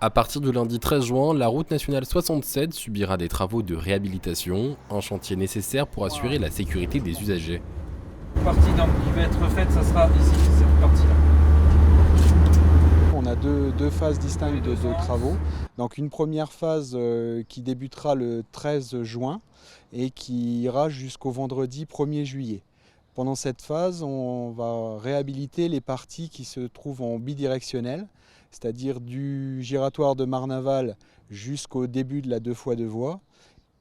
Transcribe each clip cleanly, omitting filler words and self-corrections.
À partir du lundi 13 juin, la route nationale 67 subira des travaux de réhabilitation, un chantier nécessaire pour assurer la sécurité des usagers. La partie qui va être faite, ça sera ici, cette partie-là. On a deux phases distinctes de travaux. Donc une première phase qui débutera le 13 juin et qui ira jusqu'au vendredi 1er juillet. Pendant cette phase, on va réhabiliter les parties qui se trouvent en bidirectionnel, c'est-à-dire du giratoire de Marnaval jusqu'au début de la 2x2 voies,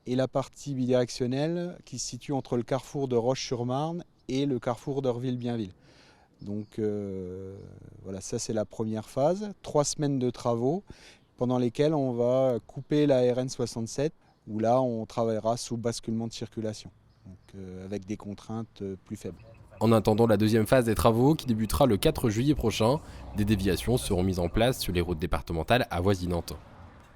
et la partie bidirectionnelle qui se situe entre le carrefour de Roche-sur-Marne et le carrefour d'Orville-Bienville. Donc voilà, ça c'est la première phase. 3 semaines de travaux pendant lesquelles on va couper la RN 67, où là on travaillera sous basculement de circulation, donc avec des contraintes plus faibles. En attendant la deuxième phase des travaux qui débutera le 4 juillet prochain, des déviations seront mises en place sur les routes départementales avoisinantes.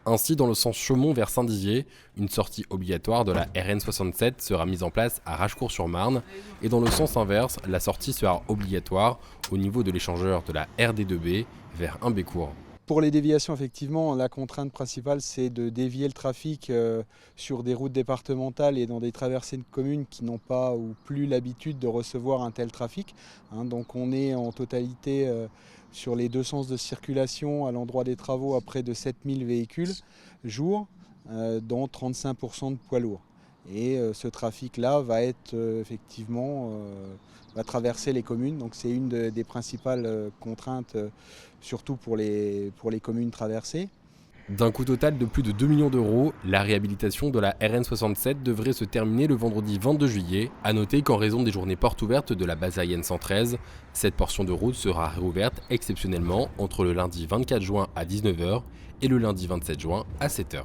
Ainsi, dans le sens Chaumont vers Saint-Dizier, une sortie obligatoire de la RN 67 sera mise en place à Rachecourt-sur-Marne, et dans le sens inverse, la sortie sera obligatoire au niveau de l'échangeur de la RD2B vers Humbécourt. Pour les déviations, effectivement, la contrainte principale, c'est de dévier le trafic sur des routes départementales et dans des traversées de communes qui n'ont pas ou plus l'habitude de recevoir un tel trafic. Donc on est en totalité sur les deux sens de circulation à l'endroit des travaux à près de 7000 véhicules jour, dont 35% de poids lourds. Et ce trafic-là va être va traverser les communes. Donc c'est une des principales contraintes, surtout pour les communes traversées. D'un coût total de plus de 2 millions d'euros, la réhabilitation de la RN 67 devrait se terminer le vendredi 22 juillet. A noter qu'en raison des journées portes ouvertes de la base aérienne 113, cette portion de route sera réouverte exceptionnellement entre le lundi 24 juin à 19 h et le lundi 27 juin à 7 h.